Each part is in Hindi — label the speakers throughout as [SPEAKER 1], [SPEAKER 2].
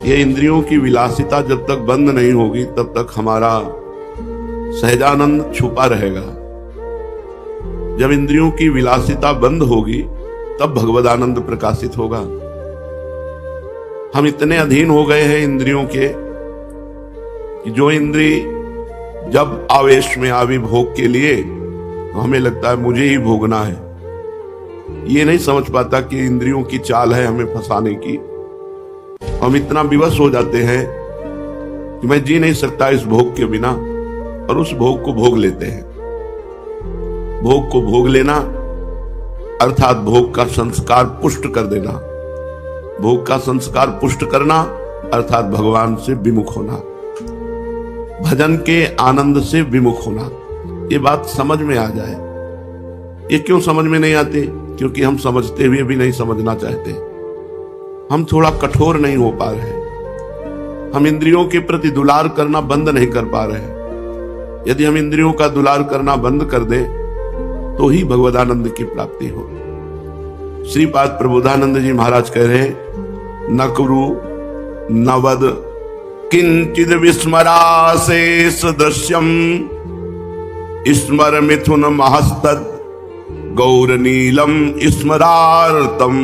[SPEAKER 1] ये इंद्रियों की विलासिता जब तक बंद नहीं होगी तब तक हमारा सहजानंद छुपा रहेगा। जब इंद्रियों की विलासिता बंद होगी तब भगवदानंद प्रकाशित होगा। हम इतने अधीन हो गए हैं इंद्रियों के कि जो इंद्री जब आवेश में आवी भोग के लिए तो हमें लगता है मुझे ही भोगना है। ये नहीं समझ पाता कि इंद्रियों की चाल है हमें फंसाने की। हम इतना विवश हो जाते हैं कि मैं जी नहीं सकता इस भोग के बिना, और उस भोग को भोग लेते हैं। भोग को भोग लेना अर्थात भोग का संस्कार पुष्ट कर देना। भोग का संस्कार पुष्ट करना अर्थात भगवान से विमुख होना, भजन के आनंद से विमुख होना। ये बात समझ में आ जाए। ये क्यों समझ में नहीं आती? क्योंकि हम समझते हुए भी नहीं समझना चाहते। हम थोड़ा कठोर नहीं हो पा रहे। हम इंद्रियों के प्रति दुलार करना बंद नहीं कर पा रहे। यदि हम इंद्रियों का दुलार करना बंद कर दें तो ही भगवदानंद की प्राप्ति हो। श्रीपाद प्रबोधानंद जी महाराज कह रहे हैं, न कुरु न वद किंचिद विस्मरासे सदृश्यम स्मर मिथुन महस्तद गौर नीलम स्मरार्तम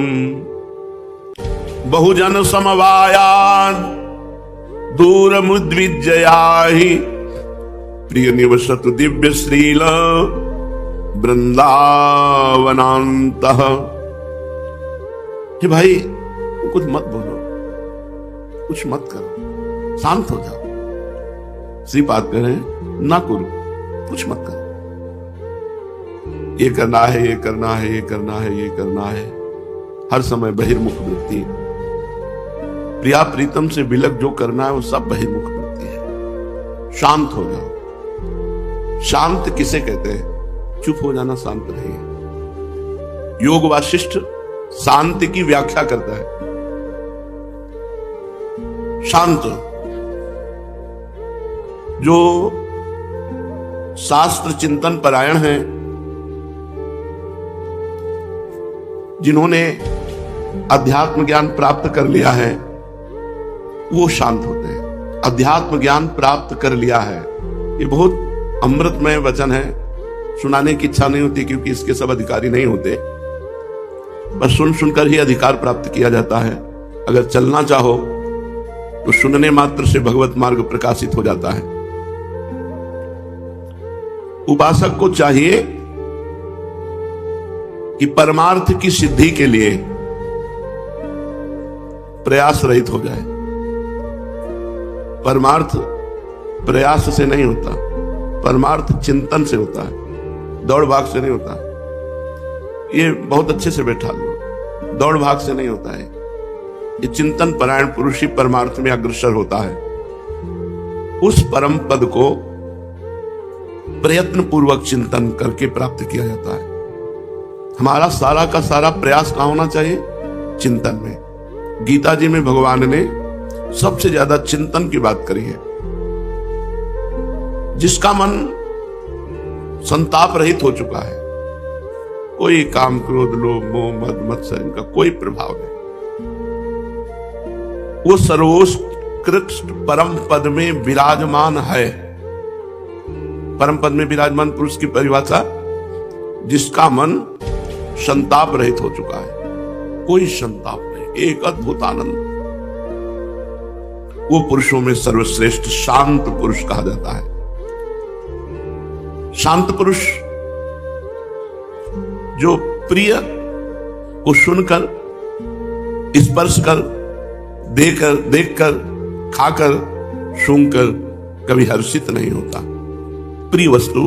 [SPEAKER 1] बहुजन समवायान दूर मुद्विजयाहि प्रिय निवसत दिव्य श्रील वृंदावनांत। हे भाई कुछ मत बोलो, कुछ मत करो, शांत हो जाओ। श्रीपाद कह रहे हैं ना करो, कुछ मत करो। ये करना है, ये करना है, ये करना है, ये करना है। हर समय बहिर्मुख वृत्ति। प्रिया प्रीतम से विलग जो करना है वो सब बहिर्मुख वृत्ति है। शांत हो जाओ। शांत किसे कहते हैं? चुप हो जाना शांत नहीं है। योग वासिष्ठ शांति की व्याख्या करता है। शांत जो शास्त्र चिंतन परायण हैं, जिन्होंने अध्यात्म ज्ञान प्राप्त कर लिया है, वो शांत होते हैं। अध्यात्म ज्ञान प्राप्त कर लिया है, ये बहुत अमृतमय वचन है। सुनाने की इच्छा नहीं होती क्योंकि इसके सब अधिकारी नहीं होते। बस सुन सुनकर ही अधिकार प्राप्त किया जाता है। अगर चलना चाहो तो सुनने मात्र से भगवत मार्ग प्रकाशित हो जाता है। उपासक को चाहिए कि परमार्थ की सिद्धि के लिए प्रयास रहित हो जाए। परमार्थ प्रयास से नहीं होता, परमार्थ चिंतन से होता है, दौड़ भाग से नहीं होता। ये बहुत अच्छे से बैठा लो, दौड़ भाग से नहीं होता है। ये चिंतन परायण पुरुष ही परमार्थ में अग्रसर होता है। उस परम पद को प्रयत्न पूर्वक चिंतन करके प्राप्त किया जाता है। हमारा सारा का सारा प्रयास कहां होना चाहिए? चिंतन में। गीता जी में भगवान ने सबसे ज्यादा चिंतन की बात करी है। जिसका मन संताप रहित हो चुका है, कोई काम क्रोध लोभ मोह मद मत्सर इनका कोई प्रभाव नहीं, वो सर्वोत्कृष्ट परम पद में विराजमान है। परम पद में विराजमान पुरुष की परिभाषा, जिसका मन संताप रहित हो चुका है, कोई संताप नहीं, एक अद्भुत आनंद। वो पुरुषों में सर्वश्रेष्ठ शांत पुरुष कहा जाता है। शांत पुरुष जो प्रिय को सुनकर, स्पर्श कर, देखकर, खाकर, सूंघकर कभी हर्षित नहीं होता। प्रिय वस्तु,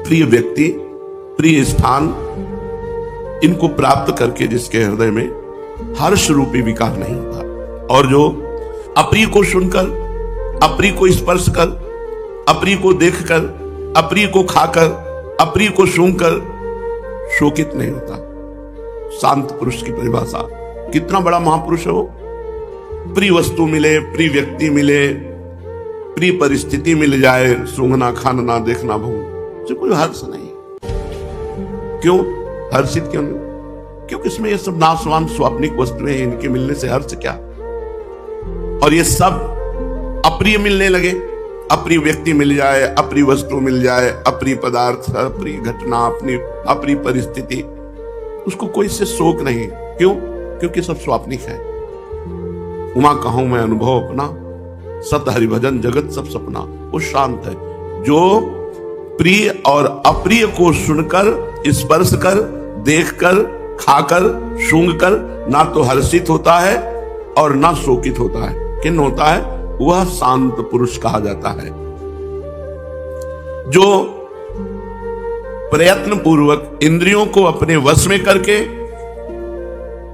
[SPEAKER 1] प्रिय व्यक्ति, प्रिय स्थान, इनको प्राप्त करके जिसके हृदय में हर्ष रूपी विकार नहीं होता। और जो अप्रिय को सुनकर, अप्रिय को स्पर्श कर, अप्रिय को देखकर, अप्रिय को खाकर, अप्रिय को सूंघकर शोकित नहीं होता। शांत पुरुष की परिभाषा, कितना बड़ा महापुरुष हो। प्रिय वस्तु मिले, प्रिय व्यक्ति मिले, प्रिय परिस्थिति मिल जाए, सूंघना, खाना, देखना, भूल से कोई हर्ष नहीं। क्यों हर्षित क्यों नहीं? क्योंकि इसमें ये सब नाशवान स्वाप्निक वस्तुएं हैं, इनके मिलने से हर्ष क्या? और ये सब अप्रिय मिलने लगे। अप्रिय व्यक्ति मिल जाए, अप्रिय वस्तु मिल जाए, अप्रिय पदार्थ, अप्रिय घटना, अपनी अप्रिय परिस्थिति, उसको कोई से शोक नहीं। क्यों? क्योंकि सब स्वाप्निक है। उमा कहूं मैं अनुभव अपना, सत हरिभजन जगत सब सपना। वो शांत है जो प्रिय और अप्रिय को सुनकर, स्पर्श कर, देखकर, खाकर, सूंघकर ना तो हर्षित होता है और ना शोकित होता है। किन होता है? वह शांत पुरुष कहा जाता है, जो प्रयत्न पूर्वक इंद्रियों को अपने वश में करके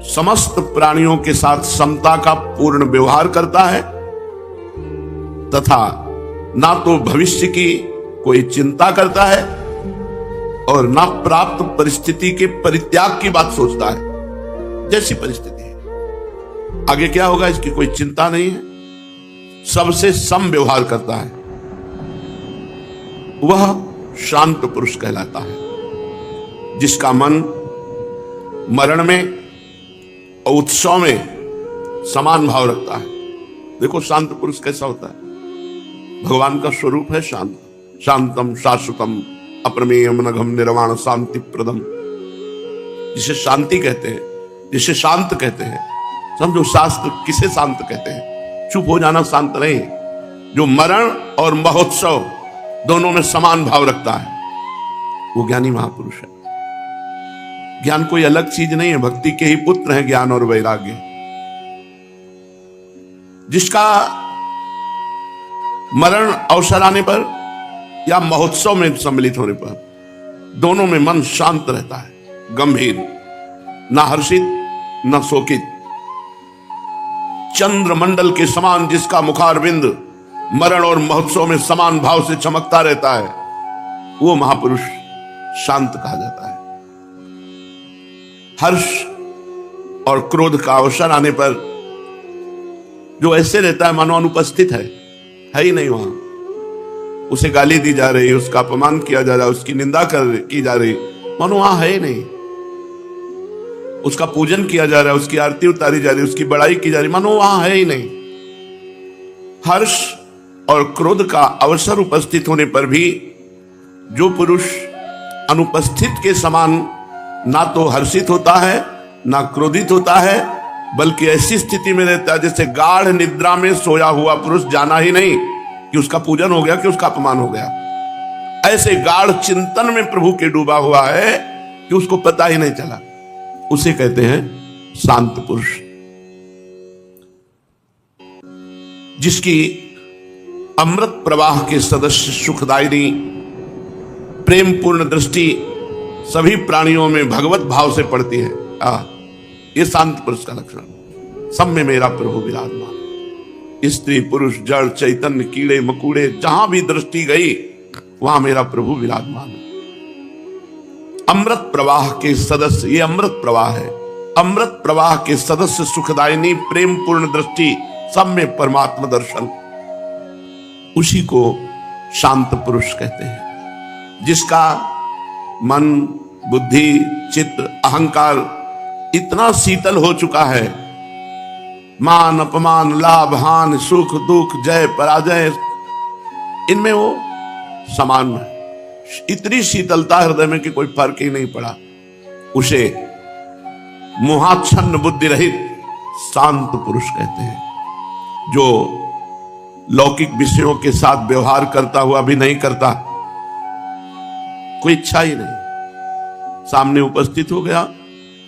[SPEAKER 1] समस्त प्राणियों के साथ समता का पूर्ण व्यवहार करता है तथा ना तो भविष्य की कोई चिंता करता है और ना प्राप्त परिस्थिति के परित्याग की बात सोचता है। जैसी परिस्थिति है, आगे क्या होगा इसकी कोई चिंता नहीं है, सबसे सम व्यवहार करता है, वह शांत पुरुष कहलाता है। जिसका मन मरण में और उत्सव में समान भाव रखता है। देखो शांत पुरुष कैसा होता है? भगवान का स्वरूप है शांत। शांतम शाश्वतम अप्रमेयम नघम निर्वाण शांति प्रदम, जिसे शांति कहते हैं, जिसे शांत कहते हैं। समझो शास्त्र किसे शांत कहते हैं? चुप हो जाना शांत नहीं। जो मरण और महोत्सव दोनों में समान भाव रखता है, वो ज्ञानी महापुरुष है। ज्ञान कोई अलग चीज नहीं है, भक्ति के ही पुत्र हैं ज्ञान और वैराग्य। जिसका मरण अवसर आने पर या महोत्सव में सम्मिलित होने पर दोनों में मन शांत रहता है, गंभीर, ना हर्षित ना शोकित। चंद्रमंडल के समान जिसका मुखारविंद मरण और महोत्सव में समान भाव से चमकता रहता है, वो महापुरुष शांत कहा जाता है। हर्ष और क्रोध का अवसर आने पर जो ऐसे रहता है मानो अनुपस्थित है ही नहीं वहां। उसे गाली दी जा रही है, उसका अपमान किया जा रहा है, उसकी निंदा की जा रही, मानो वहां है ही नहीं। उसका पूजन किया जा रहा है, उसकी आरती उतारी जा रही है, उसकी बड़ाई की जा रही, मानो वहां है ही नहीं। हर्ष और क्रोध का अवसर उपस्थित होने पर भी जो पुरुष अनुपस्थित के समान ना तो हर्षित होता है ना क्रोधित होता है, बल्कि ऐसी स्थिति में रहता है जैसे गाढ़ निद्रा में सोया हुआ पुरुष जाना ही नहीं कि उसका पूजन हो गया कि उसका अपमान हो गया। ऐसे गाढ़ चिंतन में प्रभु के डूबा हुआ है कि उसको पता ही नहीं चला। उसे कहते हैं शांत पुरुष। जिसकी अमृत प्रवाह के सदस्य सुखदायिनी प्रेम पूर्ण दृष्टि सभी प्राणियों में भगवत भाव से पड़ती है, ये शांत पुरुष का लक्षण। सब में मेरा प्रभु विराजमान। स्त्री पुरुष जड़ चैतन्य कीड़े मकूड़े जहां भी दृष्टि गई वहां मेरा प्रभु विराजमान है। अमृत प्रवाह के सदस्य, ये अमृत प्रवाह है। अमृत प्रवाह के सदस्य सुखदायिनी प्रेम पूर्ण दृष्टि, सब में परमात्मा दर्शन, उसी को शांत पुरुष कहते हैं। जिसका मन बुद्धि चित्त अहंकार इतना शीतल हो चुका है, मान अपमान लाभ हानि सुख दुख जय पराजय इनमें वो समान है। इतनी शीतलता हृदय में कि कोई फर्क ही नहीं पड़ा। उसे मोहाच्छन्न बुद्धि रहित शांत पुरुष कहते हैं। जो लौकिक विषयों के साथ व्यवहार करता हुआ भी नहीं करता, कोई इच्छा ही नहीं, सामने उपस्थित हो गया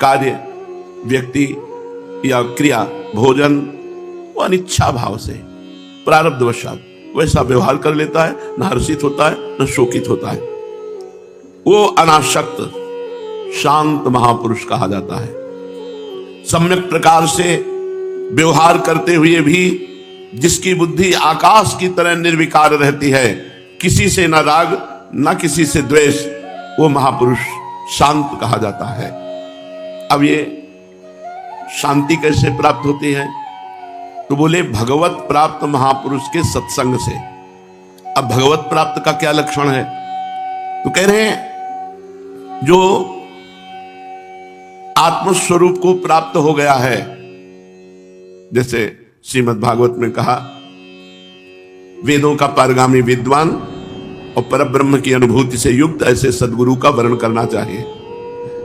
[SPEAKER 1] कार्य व्यक्ति या क्रिया भोजन, वो अनिच्छा भाव से प्रारब्धवशात वैसा व्यवहार कर लेता है, न हर्षित होता है न शोकित होता है। वो अनासक्त शांत महापुरुष कहा जाता है। सम्यक प्रकार से व्यवहार करते हुए भी जिसकी बुद्धि आकाश की तरह निर्विकार रहती है, किसी से न राग न किसी से द्वेष, वो महापुरुष शांत कहा जाता है। अब ये शांति कैसे प्राप्त होती है? तो बोले भगवत प्राप्त महापुरुष के सत्संग से। अब भगवत प्राप्त का क्या लक्षण है? तो कह रहे हैं जो आत्मस्वरूप को प्राप्त हो गया है, जैसे श्रीमद् भागवत में कहा, वेदों का पारगामी विद्वान और परब्रह्म की अनुभूति से युक्त ऐसे सदगुरु का वर्ण करना चाहिए।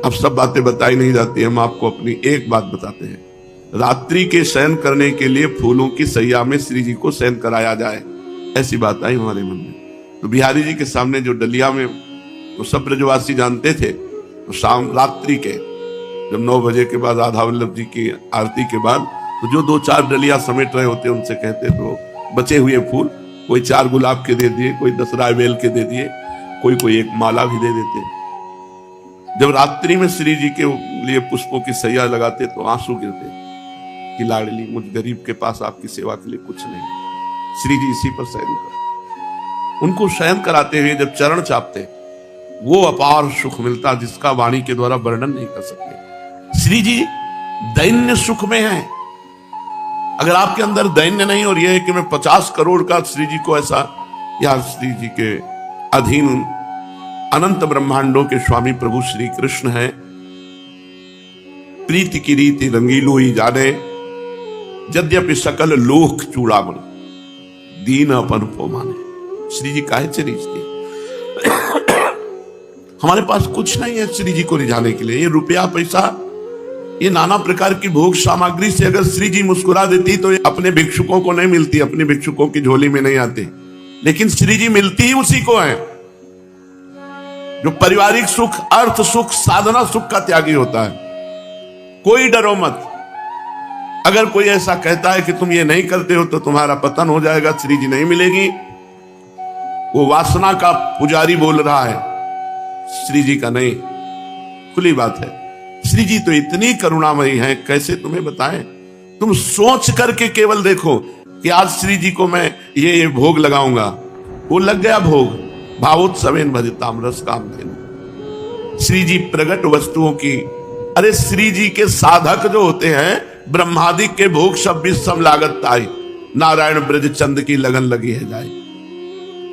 [SPEAKER 1] अब सब बातें बताई नहीं जाती, हम आपको अपनी एक बात बताते हैं। रात्रि के शयन करने के लिए फूलों की सैया में श्री जी को शयन कराया जाए, ऐसी बात आई हमारे मन में। तो बिहारी जी के सामने जो डलिया में तो सब ब्रजवासी जानते थे, तो शाम रात्रि के जब 9 बजे के बाद राधा वल्लभ जी की आरती के बाद तो जो 2-4 डलिया समेट रहे होते उनसे कहते तो बचे हुए फूल कोई 4 गुलाब के दे दिए, कोई 10 रायबेल के दे दिए, कोई एक माला भी दे देते। जब रात्रि में श्री जी के लिए पुष्पों की सैया लगाते तो आंसू गिरते कि लाडली मुझ गरीब के पास आपकी सेवा के लिए कुछ नहीं, श्री जी इसी पर शयन कर। उनको शयन कराते हुए जब चरण चापते वो अपार सुख मिलता जिसका वाणी के द्वारा वर्णन नहीं कर सकते। श्री जी दैन्य सुख में है। अगर आपके अंदर दैन्य नहीं और यह है कि मैं 50 करोड़ का श्री जी को ऐसा, या श्री जी के अधीन अनंत ब्रह्मांडों के स्वामी प्रभु श्री कृष्ण है। प्रीति की रीति रंगीलो ही जाने, यद्यपि सकल लोक चूड़ामन, दीन अपन को माने। श्री जी काहे से रिझते? हमारे पास कुछ नहीं है श्री जी को रिझाने के लिए। ये रुपया पैसा, ये नाना प्रकार की भोग सामग्री से अगर श्री जी मुस्कुरा देती तो ये अपने भिक्षुकों को नहीं मिलती, अपने भिक्षुकों की झोली में नहीं आते। लेकिन श्री जी मिलती ही उसी को है जो पारिवारिक सुख, अर्थ सुख, साधना सुख का त्यागी होता है। कोई डरो मत। अगर कोई ऐसा कहता है कि तुम ये नहीं करते हो तो तुम्हारा पतन हो जाएगा, श्री जी नहीं मिलेगी, वो वासना का पुजारी बोल रहा है, श्री जी का नहीं। खुली बात है। श्री जी तो इतनी करुणामयी हैं, कैसे तुम्हें बताएं। तुम सोच करके केवल देखो कि आज श्री जी को मैं ये भोग लगाऊंगा, वो लग गया भोग। भावोत्सवेन भजताम रस कामधेनु। श्री जी प्रगट वस्तुओं की, अरे श्री जी के साधक जो होते हैं, ब्रह्मादिक के भोग सब भी सब लागत ताई, नारायण ब्रज चंद की लगन लगी है जाए।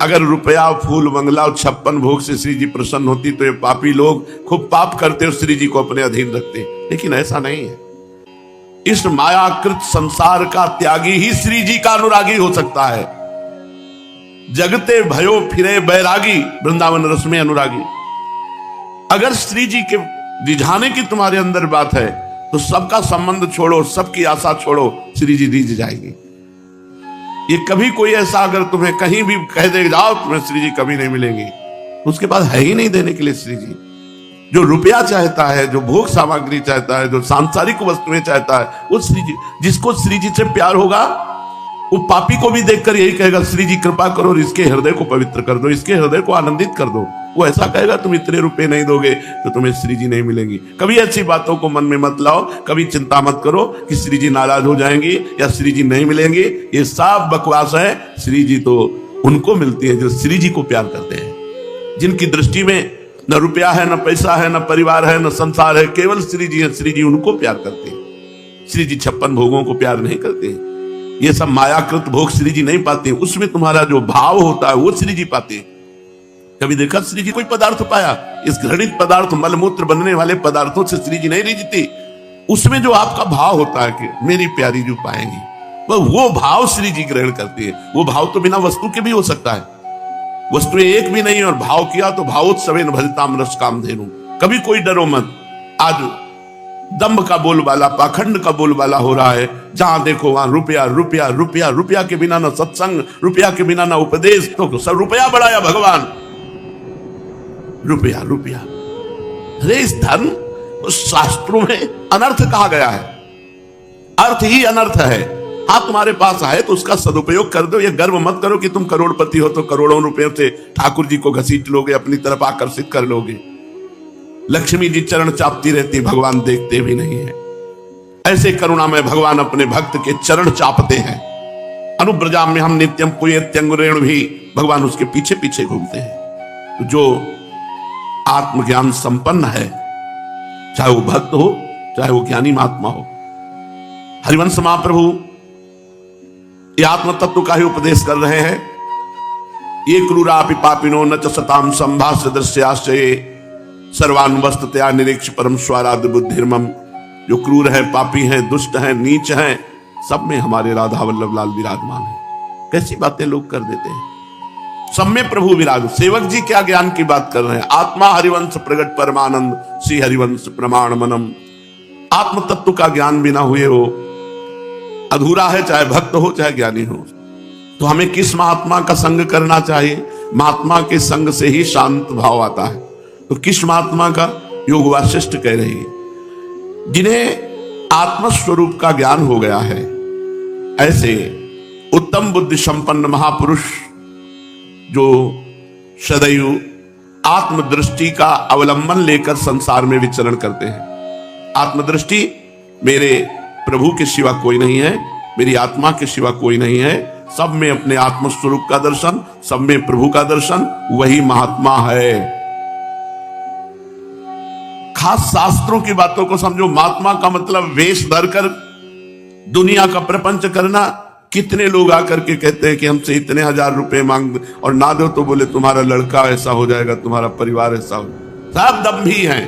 [SPEAKER 1] अगर रुपया, फूल, बंगला और 56 भोग से श्री जी प्रसन्न होती तो ये पापी लोग खूब पाप करते और श्री जी को अपने अधीन रखते। लेकिन ऐसा नहीं है। इस मायाकृत संसार का त्यागी ही श्री जी का अनुरागी हो सकता है। जगते भयो फिरे बैरागी, वृंदावन रस में अनुरागी। अगर श्री जी के रिझाने की तुम्हारे अंदर बात है तो सबका संबंध छोड़ो, सबकी आशा छोड़ो, श्री जी रिझ जाएगी। ये कभी कोई ऐसा अगर तुम्हें कहीं भी कह दे जाओ तुम्हें श्री जी कभी नहीं मिलेंगी, उसके बाद है ही नहीं देने के लिए श्री जी। जो रुपया चाहता है, जो भोग सामग्री चाहता है, जो सांसारिक वस्तुएं चाहता है, वो श्री जी, जिसको श्री जी से प्यार होगा वो पापी को भी देखकर यही कहेगा, श्री जी कृपा करो और इसके हृदय को पवित्र कर दो, इसके हृदय को आनंदित कर दो। वो ऐसा कहेगा तुम इतने रुपए नहीं दोगे तो तुम्हें श्री जी नहीं मिलेंगी। कभी ऐसी बातों को मन में मत लाओ, कभी चिंता मत करो कि श्री जी नाराज हो जाएंगी या श्री जी नहीं मिलेंगे। ये सब बकवास है। श्री जी तो उनको मिलती है जो श्री जी को प्यार करते हैं, जिनकी दृष्टि में न रुपया है, न पैसा है, न परिवार है, न संसार है, केवल श्री जी है। श्री जी उनको प्यार करते हैं। श्री जी 56 भोगों को प्यार नहीं करते। ये सब मायाकृत भोग श्री जी नहीं पाते। उसमें तुम्हारा जो भाव होता है वो श्री जी पाते हैं। कभी देखा श्री जी कोई पदार्थ पाया? इस घृणित पदार्थ, मलमूत्र बनने वाले पदार्थों से श्री जी नहीं रिझती। उसमें जो आपका भाव होता है कि मेरी प्यारी जो पाएंगी, वो भाव श्री जी ग्रहण करती है। वो भाव तो बिना वस्तु के भी हो सकता है। वस्तुएं एक भी नहीं और भाव किया तो भावोत्सवेन भजताम रस कामधेनु। कभी कोई डरो मत। आज दंभ का बोलबाला, पाखंड का बोलबाला हो रहा है। जहां देखो वहां रुपया रुपया रुपया, रुपया के बिना ना सत्संग, रुपया के बिना ना उपदेश, तो सब रुपया बढ़ाया भगवान। रुपया रुपया, अरे इस धर्म उस शास्त्रों में अनर्थ कहा गया है। अर्थ ही अनर्थ है। हाँ, तुम्हारे पास आए तो उसका सदुपयोग कर दो। ये गर्व मत करो कि तुम करोड़पति हो तो करोड़ों रुपयों से ठाकुर जी को घसीट लोगे, अपनी तरफ आकर्षित कर लोगे। लक्ष्मी जी चरण चापती रहती, भगवान देखते भी नहीं है। ऐसे करुणा में भगवान अपने भक्त के चरण चापते हैं। अनुब्रजा में हम नित्यम पुयत्यंगुरेण भी, भगवान उसके पीछे पीछे घूमते हैं। तो जो आत्मज्ञान संपन्न है, चाहे वो भक्त हो चाहे वो ज्ञानी महात्मा हो, हरिवंश महाप्रभु ये आत्म तत्व का ही उपदेश कर रहे हैं। ये क्रूरापि पापिनो न च सताम संभाष्य दृश्याश्चये सर्वानुवस्ततया निरीक्ष परम स्वाराध बुद्धिर्मम। जो क्रूर है, पापी हैं, दुष्ट हैं, नीच हैं, सब में हमारे राधा वल्लभ लाल विराजमान है। कैसी बातें लोग कर देते हैं। सब में प्रभु विराज। सेवक जी क्या ज्ञान की बात कर रहे हैं। आत्मा हरिवंश प्रगट परमानंद श्री हरिवंश प्रमाण मनम। आत्म तत्व का ज्ञान बिना हुए वो अधूरा है, चाहे भक्त हो चाहे ज्ञानी हो। तो हमें किस महात्मा का संग करना चाहिए। महात्मा के संग से ही शांत भाव आता है। तो किस महात्मा का। योग वासिष्ठ कह रही है जिन्हें आत्मस्वरूप का ज्ञान हो गया है, ऐसे उत्तम बुद्धि संपन्न महापुरुष जो सदैव आत्मदृष्टि का अवलंबन लेकर संसार में विचरण करते हैं। आत्मदृष्टि, मेरे प्रभु के सिवा कोई नहीं है, मेरी आत्मा के सिवा कोई नहीं है, सब में अपने आत्मस्वरूप का दर्शन, सब में प्रभु का दर्शन, वही महात्मा है। खास शास्त्रों की बातों को समझो। महात्मा का मतलब वेश धरकर दुनिया का प्रपंच करना। कितने लोग आकर के कहते हैं कि हमसे इतने 1000 रुपए मांग, और ना दो तो बोले तुम्हारा लड़का ऐसा हो जाएगा, तुम्हारा परिवार ऐसा हो। सब दम्भी हैं,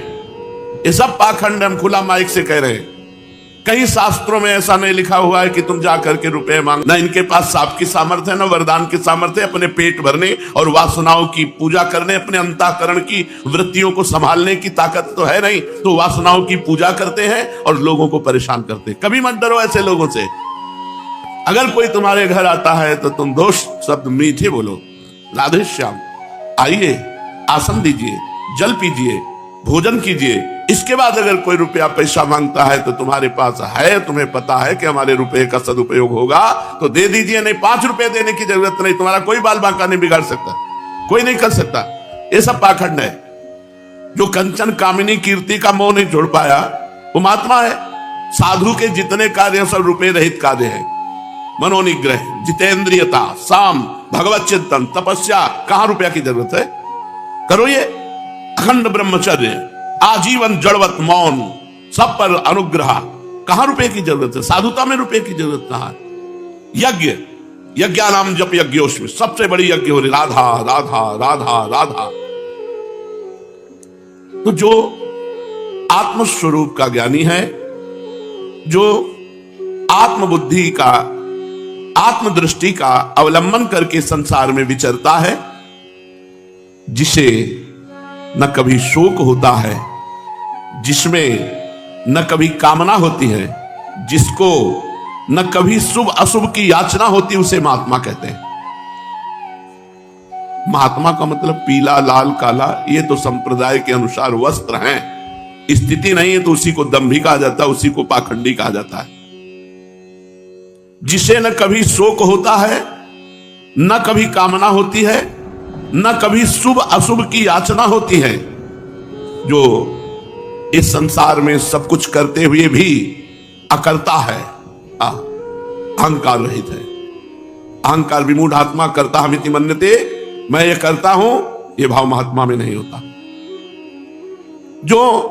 [SPEAKER 1] ये सब पाखंड। हम खुला माइक से कह रहे हैं। कई शास्त्रों में ऐसा नहीं लिखा हुआ है कि तुम जा करके रुपए मांग। ना इनके पास साप की सामर्थ्य है, ना वरदान की सामर्थ्य है अपने पेट भरने और वासनाओं की पूजा करने, अपने अंतःकरण की वृत्तियों को संभालने की ताकत तो है नहीं। तो वासनाओं की पूजा करते हैं और लोगों को परेशान करते हैं। कभी मत डरो ऐसे लोगों से। अगर कोई तुम्हारे घर आता है तो तुम दोष शब्द मीठे बोलो। राधे श्याम, आइए, आसन दीजिए, जल पीजिए, भोजन कीजिए। इसके बाद अगर कोई रुपया पैसा मांगता है तो तुम्हारे पास है, तुम्हें पता है कि हमारे रुपए का सदुपयोग होगा तो दे दीजिए। नहीं, 5 रुपए देने की जरूरत नहीं। तुम्हारा कोई बाल बांका नहीं बिगाड़ सकता, कोई नहीं कर सकता। ये सब पाखंड है। जो कंचन कामिनी कीर्ति का मोह नहीं छोड़ पाया वो महात्मा है। साधु के जितने कार्य सब रुपए रहित कार्य है। मनोनिग्रह, जितेंद्रियता, साम, भगवत चिंतन, तपस्या, कहां रुपया की जरूरत है। करो ये। अखंड ब्रह्मचर्य, आजीवन जड़वत मौन, सब पर अनुग्रह, कहां रुपए की जरूरत है। साधुता में रुपए की जरूरत कहां है। यज्ञ, यज्ञानाम जप यज्ञोस्मि, सबसे बड़ी यज्ञ हो रही राधा राधा राधा राधा। तो जो आत्मस्वरूप का ज्ञानी है, जो आत्मबुद्धि का, आत्मदृष्टि का अवलंबन करके संसार में विचरता है, जिसे न कभी शोक होता है, जिसमें न कभी कामना होती है, जिसको न कभी शुभ अशुभ की याचना होती, उसे महात्मा कहते हैं। महात्मा का मतलब पीला, लाल, काला, ये तो संप्रदाय के अनुसार वस्त्र हैं। स्थिति नहीं है तो उसी को दंभी कहा जाता है, उसी को पाखंडी कहा जाता है। जिसे न कभी शोक होता है, न कभी कामना होती है, न कभी शुभ अशुभ की याचना होती है, जो इस संसार में सब कुछ करते हुए भी अकर्ता है, अहंकार रहित है। अहंकार विमूढ़ आत्मा करता हमिति मन्यते, मैं ये करता हूं, ये भाव महात्मा में नहीं होता। जो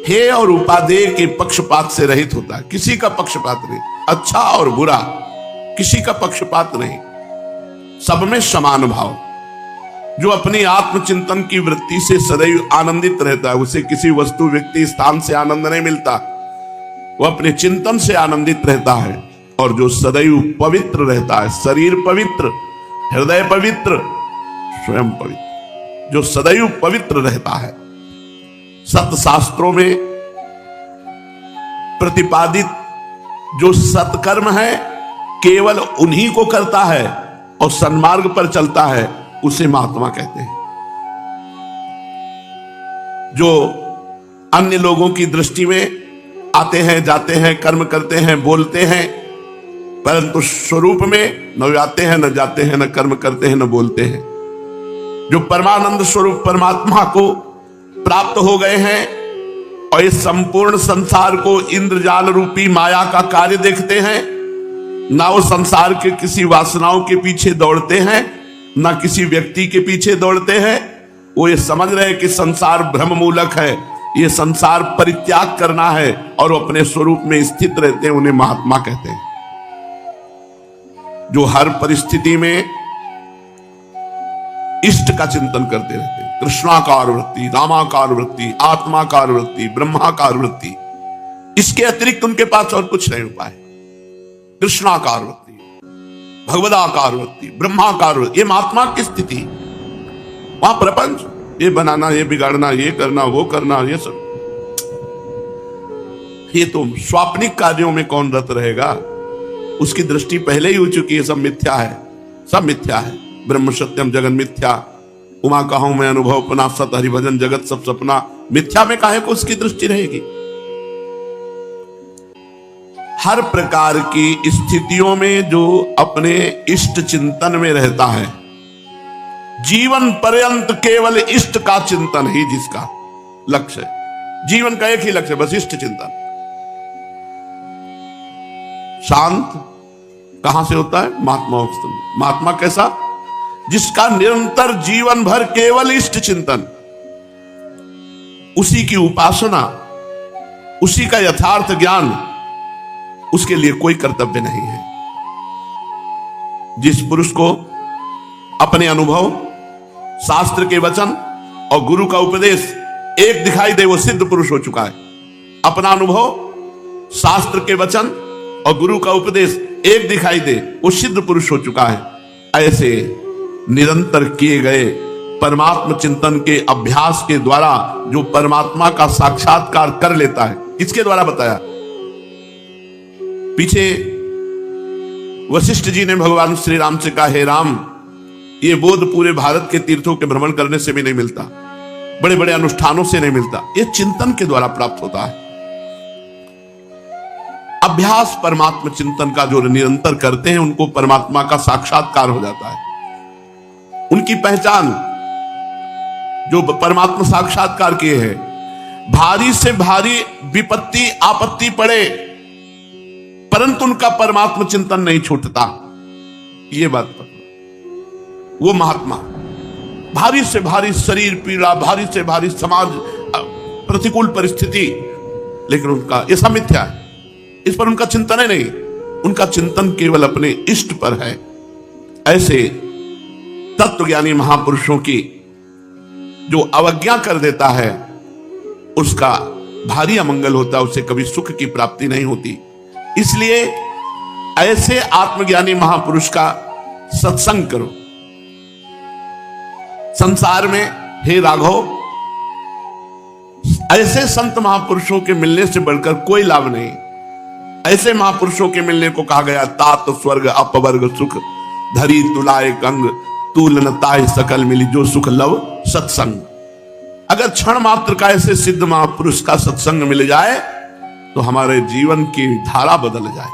[SPEAKER 1] हे और उपादेय के पक्षपात से रहित होता है, किसी का पक्षपात नहीं, अच्छा और बुरा किसी का पक्षपात नहीं, सब में समान भाव। जो अपनी आत्मचिंतन की वृत्ति से सदैव आनंदित रहता है, उसे किसी वस्तु, व्यक्ति, स्थान से आनंद नहीं मिलता, वो अपने चिंतन से आनंदित रहता है। और जो सदैव पवित्र रहता है, शरीर पवित्र, हृदय पवित्र, स्वयं पवित्र, जो सदैव पवित्र रहता है। सत शास्त्रों में प्रतिपादित जो सत्कर्म है केवल उन्हीं को करता है और सन्मार्ग पर चलता है, उसे महात्मा कहते हैं। जो अन्य लोगों की दृष्टि में आते हैं, जाते हैं, कर्म करते हैं, बोलते हैं, परंतु स्वरूप में न आते हैं, न जाते हैं, न कर्म करते हैं, न बोलते हैं। जो परमानंद स्वरूप परमात्मा को प्राप्त हो गए हैं और इस संपूर्ण संसार को इंद्रजाल रूपी माया का कार्य देखते हैं, ना वो संसार के किसी वासनाओं के पीछे दौड़ते हैं, ना किसी व्यक्ति के पीछे दौड़ते हैं। वो ये समझ रहे हैं कि संसार भ्रम मूलक है, ये संसार परित्याग करना है, और वो अपने स्वरूप में स्थित रहते हैं, उन्हें महात्मा कहते हैं। जो हर परिस्थिति में इष्ट का चिंतन करते रहते हैं। कृष्णाकार वृत्ति, रामाकार वृत्ति, आत्माकार वृत्ति, ब्रह्माकार वृत्ति, इसके अतिरिक्त उनके पास और कुछ नहीं उपाय। कृष्णाकार वृत्ति, भगवदाकार वृत्ति, ब्रह्माकार वृत्ति, ये महात्मा की स्थिति। वहां प्रपंच, ये बनाना, ये बिगाड़ना, ये करना, वो करना, ये सब, ये तो स्वाप्निक कार्यों में कौन रत रहेगा? उसकी दृष्टि पहले ही हो चुकी है, सब मिथ्या है, सब मिथ्या है। ब्रह्म सत्यम जगन मिथ्या, उमा कहूं मैं अनुभव अपना, सत हरिभजन जगत सब सपना। मिथ्या में काहे को उसकी दृष्टि रहेगी? हर प्रकार की स्थितियों में जो अपने इष्ट चिंतन में रहता है, जीवन पर्यंत केवल इष्ट का चिंतन ही जिसका लक्ष्य है, जीवन का एक ही लक्ष्य, बस इष्ट चिंतन। शांत कहां से होता है? महात्मा अवस्था। महात्मा कैसा? जिसका निरंतर जीवन भर केवल इष्ट चिंतन, उसी की उपासना, उसी का यथार्थ ज्ञान, उसके लिए कोई कर्तव्य नहीं है। जिस पुरुष को अपने अनुभव, शास्त्र के वचन और गुरु का उपदेश एक दिखाई दे, वो सिद्ध पुरुष हो चुका है। अपना अनुभव, शास्त्र के वचन और गुरु का उपदेश एक दिखाई दे, वो सिद्ध पुरुष हो चुका है। ऐसे निरंतर किए गए परमात्म चिंतन के अभ्यास के द्वारा जो परमात्मा का साक्षात्कार कर लेता है, किसके द्वारा बताया? पीछे वशिष्ठ जी ने भगवान श्री राम से कहा, हे राम, ये बोध पूरे भारत के तीर्थों के भ्रमण करने से भी नहीं मिलता, बड़े बड़े अनुष्ठानों से नहीं मिलता, ये चिंतन के द्वारा प्राप्त होता है। अभ्यास परमात्मा चिंतन का जो निरंतर करते हैं, उनको परमात्मा का साक्षात्कार हो जाता है। उनकी पहचान जो परमात्मा साक्षात्कार किए हैं, भारी से भारी विपत्ति आपत्ति पड़े परंतु उनका परमात्मा चिंतन नहीं छूटता, ये बात पकड़ो। वो महात्मा, भारी से भारी शरीर पीड़ा, भारी से भारी समाज प्रतिकूल परिस्थिति, लेकिन उनका ये सब मिथ्या है, इस पर उनका चिंतन है नहीं, उनका चिंतन केवल अपने इष्ट पर है। ऐसे तत्वज्ञानी महापुरुषों की जो अवज्ञा कर देता है, उसका भारी अमंगल होता है, उसे कभी सुख की प्राप्ति नहीं होती। इसलिए ऐसे आत्मज्ञानी महापुरुष का सत्संग करो। संसार में हे राघव, ऐसे संत महापुरुषों के मिलने से बढ़कर कोई लाभ नहीं। ऐसे महापुरुषों के मिलने को कहा गया, तात स्वर्ग अपवर्ग सुख धरी तुलाए कंग, तूलनताय सकल मिली जो सुख लव सत्संग। अगर क्षण मात्र का ऐसे सिद्ध महापुरुष का सत्संग मिल जाए तो हमारे जीवन की धारा बदल जाए।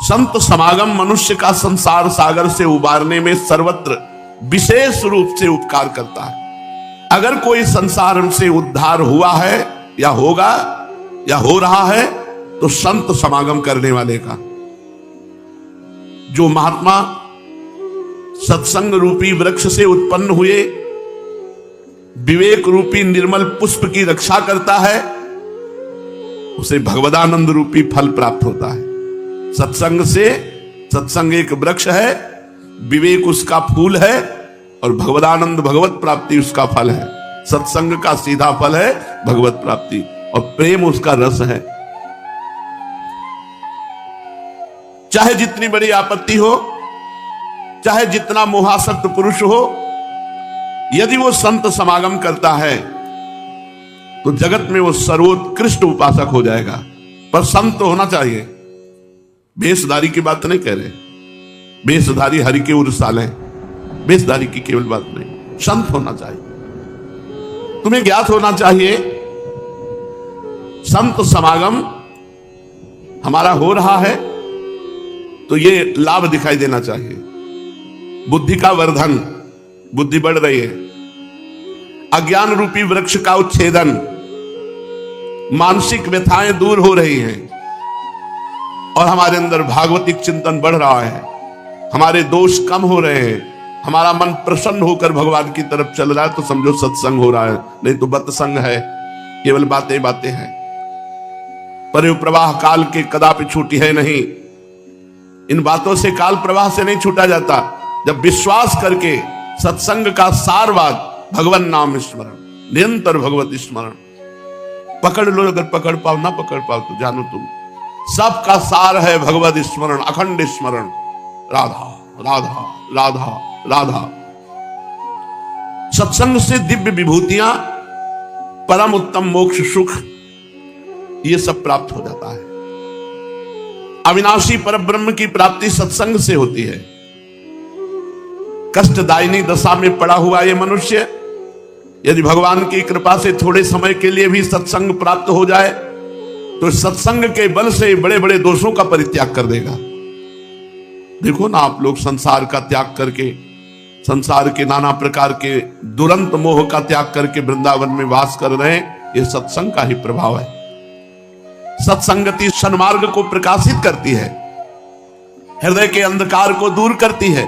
[SPEAKER 1] संत समागम मनुष्य का संसार सागर से उबारने में सर्वत्र विशेष रूप से उपकार करता है। अगर कोई संसार से उद्धार हुआ है या होगा या हो रहा है, तो संत समागम करने वाले का। जो महात्मा सत्संग रूपी वृक्ष से उत्पन्न हुए विवेक रूपी निर्मल पुष्प की रक्षा करता है, उसे भगवदानंद रूपी फल प्राप्त होता है। सत्संग से, सत्संग एक वृक्ष है, विवेक उसका फूल है और भगवदानंद भगवत प्राप्ति उसका फल है। सत्संग का सीधा फल है भगवत प्राप्ति और प्रेम उसका रस है। चाहे जितनी बड़ी आपत्ति हो, चाहे जितना मोहासक्त पुरुष हो, यदि वो संत समागम करता है तो जगत में वो सर्वोत्कृष्ट उपासक हो जाएगा। पर संत होना चाहिए, वेशधारी की बात नहीं कह रहे, वेशधारी हरि के उर्साल है, वेशधारी की केवल बात नहीं, संत होना चाहिए। तुम्हें ज्ञात होना चाहिए संत समागम हमारा हो रहा है तो ये लाभ दिखाई देना चाहिए। बुद्धि का वर्धन, बुद्धि बढ़ रही है, अज्ञान रूपी वृक्ष का उच्छेदन, मानसिक व्यथाएं दूर हो रही हैं और हमारे अंदर भागवतिक चिंतन बढ़ रहा है, हमारे दोष कम हो रहे हैं, हमारा मन प्रसन्न होकर भगवान की तरफ चल रहा है, तो समझो सत्संग हो रहा है। नहीं तो बतसंग है, केवल बातें बातें हैं। पर प्रवाह काल के कदापि छूटी है नहीं। इन बातों से, काल प्रवाह से नहीं छूटा जाता। जब विश्वास करके सत्संग का सारवाद भगवान नाम स्मरण, निरंतर भगवत स्मरण पकड़ लो। अगर पकड़ पाओ, ना पकड़ पाओ तो जानो तुम सबका सार है भगवत स्मरण, अखंड स्मरण। राधा राधा राधा राधा। सत्संग से दिव्य विभूतियां, परम उत्तम मोक्ष सुख, ये सब प्राप्त हो जाता है। अविनाशी परब्रह्म की प्राप्ति सत्संग से होती है। कष्टदायिनी दशा में पड़ा हुआ ये मनुष्य यदि भगवान की कृपा से थोड़े समय के लिए भी सत्संग प्राप्त हो जाए तो सत्संग के बल से बड़े बड़े दोषों का परित्याग कर देगा। देखो ना आप लोग संसार का त्याग करके, संसार के नाना प्रकार के दुरंत मोह का त्याग करके वृंदावन में वास कर रहे हैं, ये सत्संग का ही प्रभाव है। सत्संगति सन्मार्ग को प्रकाशित करती है, हृदय के अंधकार को दूर करती है,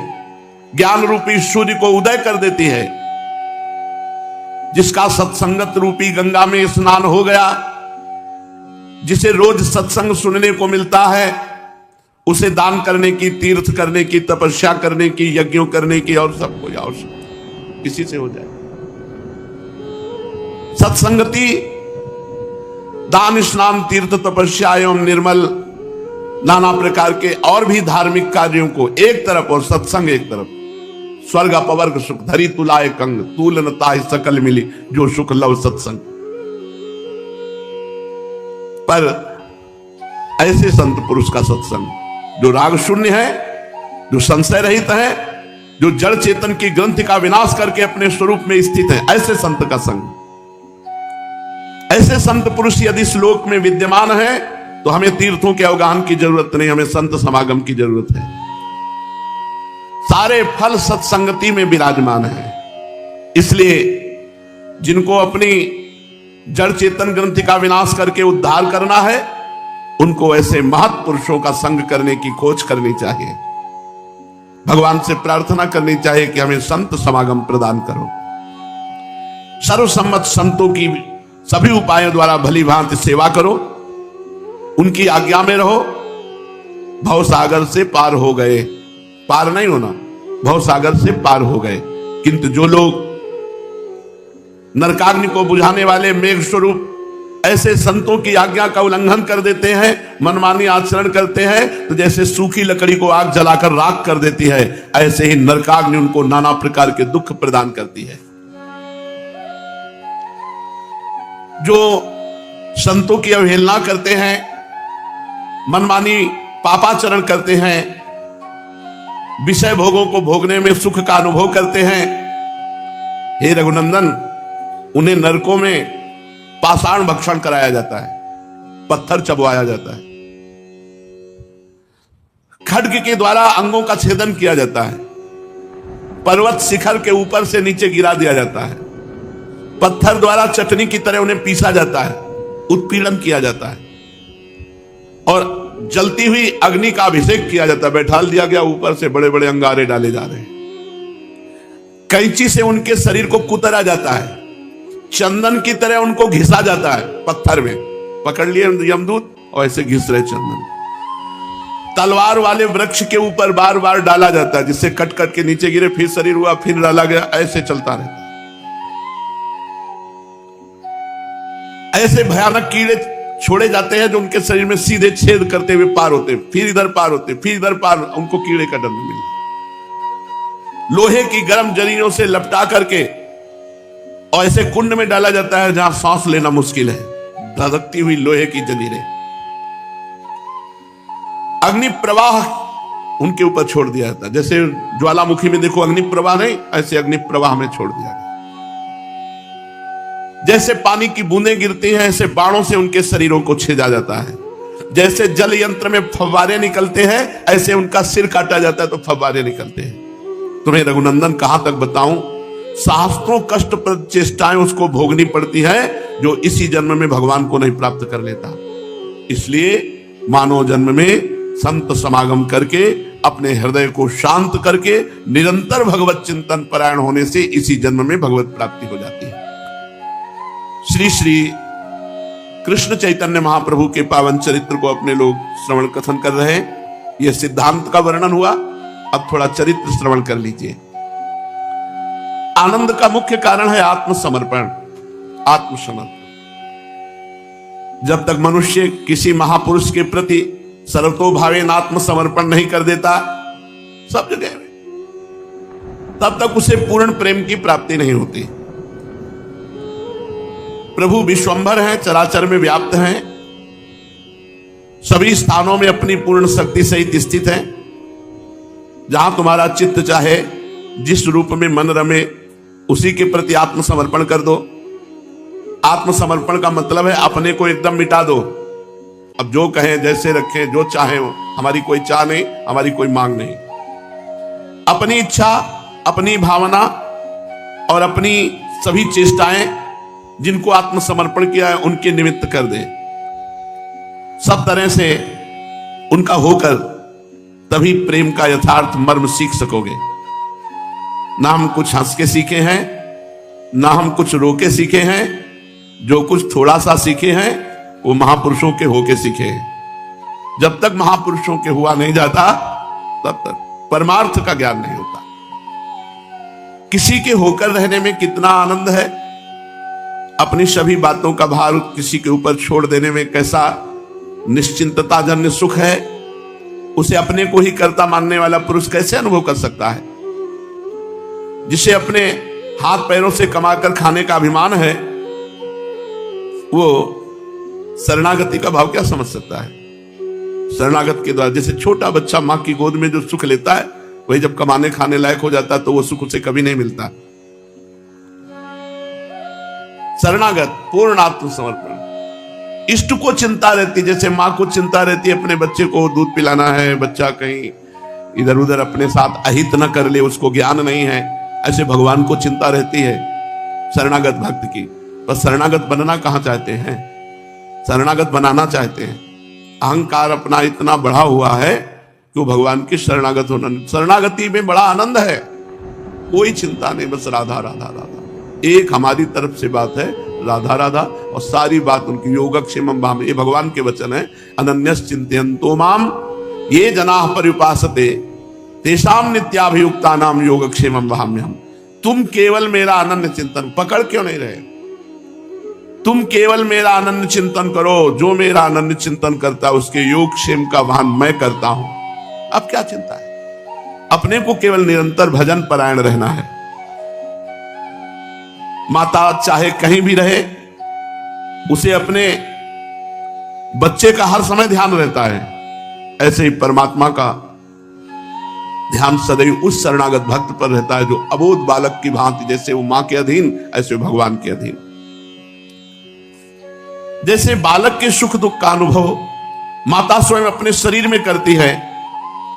[SPEAKER 1] ज्ञान रूपी सूर्य को उदय कर देती है। जिसका सत्संगत रूपी गंगा में स्नान हो गया, जिसे रोज सत्संग सुनने को मिलता है, उसे दान करने की, तीर्थ करने की, तपस्या करने की, यज्ञों करने की और सब कोई आवश्यक इसी से हो जाए। सत्संगति दान, स्नान, तीर्थ, तपस्या एवं निर्मल नाना प्रकार के और भी धार्मिक कार्यों को एक तरफ और सत्संग एक तरफ। स्वर्ग अपवर्ग सुख धरी तुलाए कंग, तूल न ताहि सकल मिली, जो सुख लव सत्संग। पर ऐसे संत पुरुष का सत्संग जो राग शून्य है, जो संशय रहित है, जो जड़ चेतन की ग्रंथि का विनाश करके अपने स्वरूप में स्थित है, ऐसे संत का संग। ऐसे संत पुरुष यदि श्लोक में विद्यमान है तो हमें तीर्थों के अवगाहन की जरूरत नहीं, हमें संत समागम की जरूरत है। सारे फल सत्संगति में विराजमान है। इसलिए जिनको अपनी जड़ चेतन ग्रंथि का विनाश करके उद्धार करना है, उनको ऐसे महत् पुरुषों का संग करने की खोज करनी चाहिए। भगवान से प्रार्थना करनी चाहिए कि हमें संत समागम प्रदान करो। सर्वसम्मत संतों की सभी उपायों द्वारा भली भांति सेवा करो, उनकी आज्ञा में रहो। भवसागर से पार हो गए, पार नहीं होना, भवसागर से पार हो गए। किंतु जो लोग नरकाग्नि को बुझाने वाले मेघ स्वरूप ऐसे संतों की आज्ञा का उल्लंघन कर देते हैं, मनमानी आचरण करते हैं, तो जैसे सूखी लकड़ी को आग जलाकर राख कर देती है, ऐसे ही नरकाग्नि उनको नाना प्रकार के दुख प्रदान करती है। जो संतों की अवहेलना करते हैं, मनमानी पापाचरण करते हैं, विषय भोगों को भोगने में सुख का अनुभव करते हैं, हे रघुनंदन, उन्हें नरकों में पाषाण भक्षण कराया जाता है, पत्थर चबवाया जाता है, खड्ग के द्वारा अंगों का छेदन किया जाता है, पर्वत शिखर के ऊपर से नीचे गिरा दिया जाता है, पत्थर द्वारा चटनी की तरह उन्हें पीसा जाता है, उत्पीड़न किया जाता है और जलती हुई अग्नि का अभिषेक किया जाता है। बैठाल दिया गया, ऊपर से बड़े बड़े अंगारे डाले जा रहे हैं, कैंची से उनके शरीर को कुतरा जाता है, चंदन की तरह उनको घिसा जाता है, पत्थर में पकड़ लिए यमदूत और ऐसे घिस रहे चंदन। तलवार वाले वृक्ष के ऊपर बार बार डाला जाता है, जिससे कट कट के नीचे गिरे, फिर शरीर हुआ, फिर डाला गया, ऐसे चलता रहता है। ऐसे भयानक कीड़े छोड़े जाते हैं जो उनके शरीर में सीधे छेद करते हुए पार होते, फिर इधर पार होते, फिर इधर पार, उनको कीड़े का डर नहीं मिलता। लोहे की गर्म जरीनों से लपटा करके और ऐसे कुंड में डाला जाता है जहां सांस लेना मुश्किल है, धधकती हुई लोहे की जंजीरें। अग्नि प्रवाह उनके ऊपर छोड़ दिया जाता है, जैसे ज्वालामुखी में देखो अग्नि प्रवाह नहीं, ऐसे अग्नि प्रवाह में छोड़ दिया गया। जैसे पानी की बूंदें गिरती हैं, ऐसे बाणों से उनके शरीरों को छेदा जाता है। जैसे जल यंत्र में फव्वारे निकलते हैं, ऐसे उनका सिर काटा जाता है तो फव्वारे निकलते हैं। तुम्हें रघुनंदन कहां तक बताऊं, सहस्त्रों कष्टप्रद चेष्टाएं उसको भोगनी पड़ती है जो इसी जन्म में भगवान को नहीं प्राप्त कर लेता। इसलिए मानव जन्म में संत समागम करके अपने हृदय को शांत करके निरंतर भगवत चिंतन परायण होने से इसी जन्म में भगवत प्राप्ति हो जाती है। श्री श्री कृष्ण चैतन्य महाप्रभु के पावन चरित्र को अपने लोग श्रवण कथन कर रहे हैं। यह सिद्धांत का वर्णन हुआ, अब थोड़ा चरित्र श्रवण कर लीजिए। आनंद का मुख्य कारण है आत्मसमर्पण, आत्मसमर्पण। जब तक मनुष्य किसी महापुरुष के प्रति सर्वतोभावेन आत्मसमर्पण नहीं कर देता सब जगह में, तब तक उसे पूर्ण प्रेम की प्राप्ति नहीं होती। प्रभु विश्वंभर हैं, चराचर में व्याप्त हैं, सभी स्थानों में अपनी पूर्ण शक्ति सहित स्थित हैं। जहां तुम्हारा चित्त चाहे, जिस रूप में मन रमे, उसी के प्रति आत्मसमर्पण कर दो। आत्मसमर्पण का मतलब है अपने को एकदम मिटा दो। अब जो कहें, जैसे रखें, जो चाहे हो, हमारी कोई चाह नहीं, हमारी कोई मांग नहीं। अपनी इच्छा, अपनी भावना और अपनी सभी चेष्टाएं जिनको आत्मसमर्पण किया है उनके निमित्त कर दें, सब तरह से उनका होकर, तभी प्रेम का यथार्थ मर्म सीख सकोगे। ना हम कुछ हंस के सीखे हैं, ना हम कुछ रो के सीखे हैं। जो कुछ थोड़ा सा सीखे हैं वो महापुरुषों के होके सीखे हैं। जब तक महापुरुषों के हुआ नहीं जाता तब तक परमार्थ का ज्ञान नहीं होता। किसी के होकर रहने में कितना आनंद है, अपनी सभी बातों का भार किसी के ऊपर छोड़ देने में कैसा निश्चिंतता जन्य सुख है, उसे अपने को ही कर्ता मानने वाला पुरुष कैसे अनुभव कर सकता है। जिसे अपने हाथ पैरों से कमाकर खाने का अभिमान है, वो शरणागति का भाव क्या समझ सकता है। शरणागत के द्वारा, जैसे छोटा बच्चा मां की गोद में जो सुख लेता है, वही जब कमाने खाने लायक हो जाता है तो वो सुख उसे कभी नहीं मिलता। शरणागत पूर्ण आत्मसमर्पण, इष्ट को चिंता रहती, जैसे मां को चिंता रहती है अपने बच्चे को दूध पिलाना है, बच्चा कहीं इधर उधर अपने साथ अहित न कर ले, उसको ज्ञान नहीं है, ऐसे भगवान को चिंता रहती है शरणागत भक्त की। पर शरणागत बनना कहां चाहते हैं, शरणागत बनाना चाहते हैं। अहंकार अपना इतना बढ़ा हुआ है कि वो भगवान की शरणागत होना, शरणागति में बड़ा आनंद है, कोई चिंता नहीं, बस राधा राधा राधा। एक हमारी तरफ से बात है राधा राधा, और सारी बात उनकी। योगक्षेमं भाम, ये भगवान के वचन है। अनन्यस चिंतयन्तो माम ये जनाः पर्युपासते तेषां नित्याभियुक्तानां योगक्षेमं वहाम्यहम्। तुम केवल मेरा अनन्य चिंतन, पकड़ क्यों नहीं रहे, तुम केवल मेरा अनन्य चिंतन करो। जो मेरा अनन्य चिंतन करता है उसके योगक्षेम का वहन मैं करता हूं। अब क्या चिंता है, अपने को केवल निरंतर भजन परायण रहना है। माता चाहे कहीं भी रहे, उसे अपने बच्चे का हर समय ध्यान रहता है। ऐसे ही परमात्मा का ध्यान सदैव उस शरणागत भक्त पर रहता है जो अबोध बालक की भांति, जैसे वो मां के अधीन, ऐसे भगवान के अधीन। जैसे बालक के सुख दुख का अनुभव माता स्वयं अपने शरीर में करती है,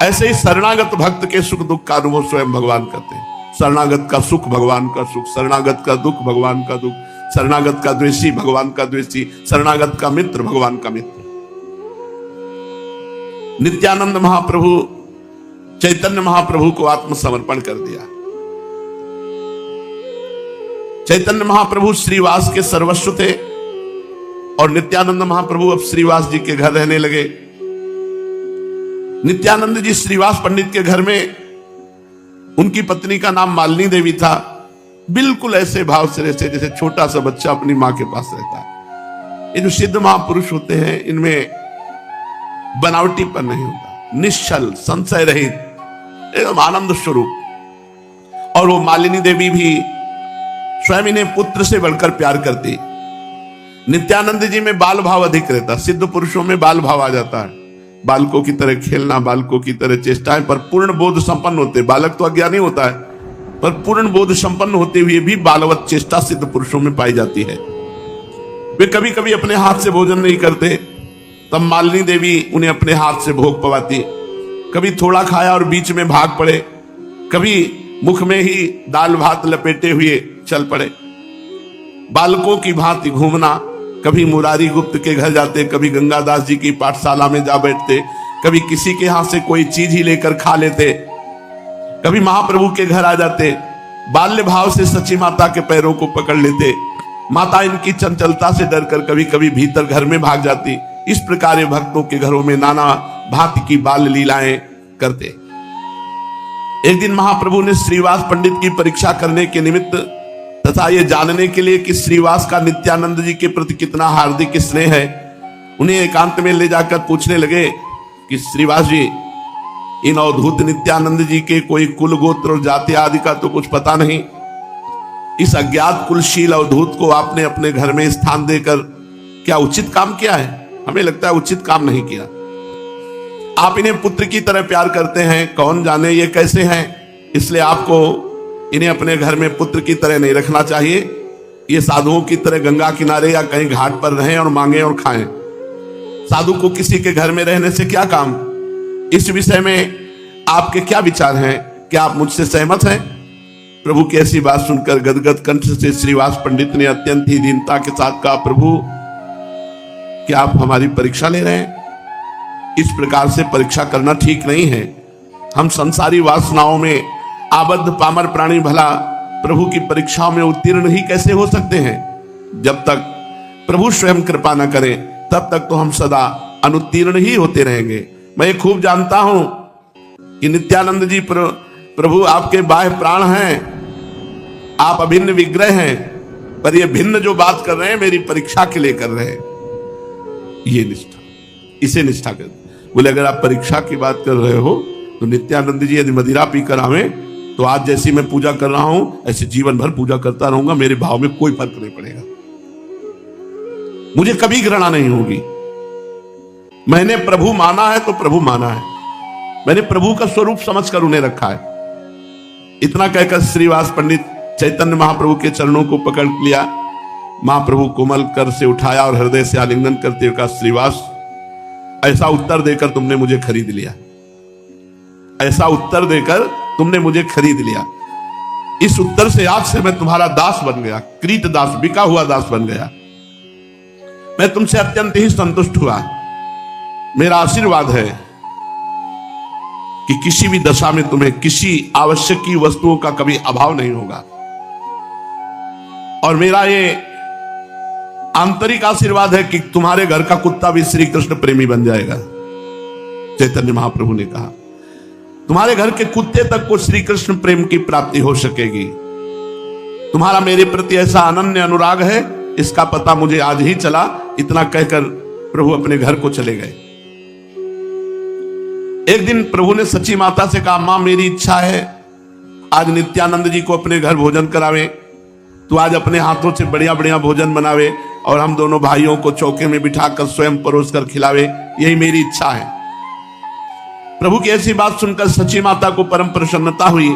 [SPEAKER 1] ऐसे ही शरणागत भक्त के सुख दुख का अनुभव स्वयं भगवान करते हैं। शरणागत का सुख भगवान का सुख, शरणागत का दुख भगवान का दुख, शरणागत का द्वेषी भगवान का द्वेषी, शरणागत का मित्र भगवान का मित्र। नित्यानंद महाप्रभु, चैतन्य महाप्रभु को आत्मसमर्पण कर दिया। चैतन्य महाप्रभु श्रीवास के सर्वस्व थे और नित्यानंद महाप्रभु अब श्रीवास जी के घर रहने लगे। नित्यानंद जी श्रीवास पंडित के घर में, उनकी पत्नी का नाम मालिनी देवी था। बिल्कुल ऐसे भाव से रहते जैसे छोटा सा बच्चा अपनी मां के पास रहता है। ये जो सिद्ध महापुरुष होते हैं, इनमें बनावटीपन नहीं होता, निश्चल, संशय रहित, एकदम आनंद स्वरूप। और वो मालिनी देवी भी स्वयं इन्हें पुत्र से बढ़कर प्यार करती। नित्यानंद जी में बाल भाव अधिक रहता, सिद्ध पुरुषों में बाल भाव आ जाता है। बालकों की तरह खेलना, बालकों की तरह चेष्टाएं, पर पूर्ण बोध संपन्न होते। बालक तो अज्ञानी होता है, पर पूर्ण बोध संपन्न होते हुए भी बालवत चेष्टा सिद्ध पुरुषों में पाई जाती है। वे कभी कभी अपने हाथ से भोजन नहीं करते, तब मालिनी देवी उन्हें अपने हाथ से भोग पवाती। कभी थोड़ा खाया और बीच में भाग पड़े, कभी मुख में ही दाल भात लपेटे हुए चल पड़े। बालकों की भांति घूमना, कभी मुरारी गुप्त के घर जाते, कभी गंगादास जी की पाठशाला में जा बैठते, कभी किसी के यहां से कोई चीज ही लेकर खा लेते, कभी महाप्रभु के घर आ जाते, बाल्य भाव से सची माता के पैरों को पकड़ लेते। माता इनकी चंचलता से डरकर कभी कभी भीतर घर में भाग जाती। इस प्रकार ये भक्तों के घरों में नाना भांति की बाल लीलाएं करते। एक दिन महाप्रभु ने श्रीवास पंडित की परीक्षा करने के निमित्त तथा ये जानने के लिए कि श्रीवास का नित्यानंद जी के प्रति कितना हार्दिक स्नेह है, उन्हें एकांत में ले जाकर पूछने लगे कि श्रीवास जी, इन अवधूत नित्यानंद जी के कोई कुल गोत्र और जाति आदि का तो कुछ पता नहीं। इस अज्ञात कुलशील अवधूत को आपने अपने घर में स्थान देकर क्या उचित काम किया है? हमें लगता है उचित काम नहीं किया। आप इन्हें पुत्र की तरह प्यार करते हैं, कौन जाने ये कैसे हैं, इसलिए आपको इन्हें अपने घर में पुत्र की तरह नहीं रखना चाहिए। ये साधुओं की तरह गंगा किनारे या कहीं घाट पर रहें और मांगे और खाएं। साधु को किसी के घर में रहने से क्या काम? इस विषय में आपके क्या विचार हैं? क्या आप मुझसे सहमत हैं? प्रभु की ऐसी बात सुनकर गदगद कंठ से श्रीवास पंडित ने अत्यंत ही दीनता के साथ कहा, प्रभु क्या आप हमारी परीक्षा ले रहे हैं? इस प्रकार से परीक्षा करना ठीक नहीं है। हम संसारी वासनाओं में आबद्ध पामर प्राणी भला प्रभु की परीक्षाओं में उत्तीर्ण ही कैसे हो सकते हैं? जब तक प्रभु स्वयं कृपा न करें तब तक तो हम सदा अनुत्तीर्ण ही होते रहेंगे। मैं खूब जानता हूं कि नित्यानंद जी प्रभु आपके बाह्य प्राण हैं, आप अभिन्न विग्रह हैं, पर ये भिन्न जो बात कर रहे हैं मेरी परीक्षा के लिए कर रहे हैं। ये निष्ठा, इसे निष्ठा कर। बोले अगर आप परीक्षा की बात कर रहे हो तो नित्यानंद जी यदि मदिरा पीकर आवे तो आज जैसी मैं पूजा कर रहा हूं ऐसे जीवन भर पूजा करता रहूंगा, मेरे भाव में कोई फर्क नहीं पड़ेगा, मुझे कभी घृणा नहीं होगी। मैंने प्रभु माना है तो प्रभु माना है, मैंने प्रभु का स्वरूप समझकर उन्हें रखा है। इतना कहकर श्रीवास पंडित चैतन्य महाप्रभु के चरणों को पकड़ लिया। महाप्रभु कोमल कर से उठाया और हृदय से आलिंगन करते हुए कहा, श्रीवास ऐसा उत्तर देकर तुमने मुझे खरीद लिया, ऐसा उत्तर देकर तुमने मुझे खरीद लिया। इस उत्तर से आज से मैं तुम्हारा दास बन गया, कृत दास, बिका हुआ दास बन गया। मैं तुमसे अत्यंत ही संतुष्ट हुआ। मेरा आशीर्वाद है कि किसी भी दशा में तुम्हें किसी आवश्यक की वस्तुओं का कभी अभाव नहीं होगा। और मेरा ये आंतरिक आशीर्वाद है कि तुम्हारे घर का कुत्ता भी श्री कृष्ण प्रेमी बन जाएगा। चैतन्य महाप्रभु ने कहा, तुम्हारे घर के कुत्ते तक को श्री कृष्ण प्रेम की प्राप्ति हो सकेगी। तुम्हारा मेरे प्रति ऐसा अनन्य अनुराग है, इसका पता मुझे आज ही चला। इतना कहकर प्रभु अपने घर को चले गए। एक दिन प्रभु ने सची माता से कहा, मां मेरी इच्छा है आज नित्यानंद जी को अपने घर भोजन करावे, तू आज अपने हाथों से बढ़िया बढ़िया भोजन बनावे और हम दोनों भाइयों को चौके में बिठाकर स्वयं परोस कर खिलावे, यही मेरी इच्छा है। प्रभु की ऐसी बात सुनकर सची माता को परम प्रसन्नता हुई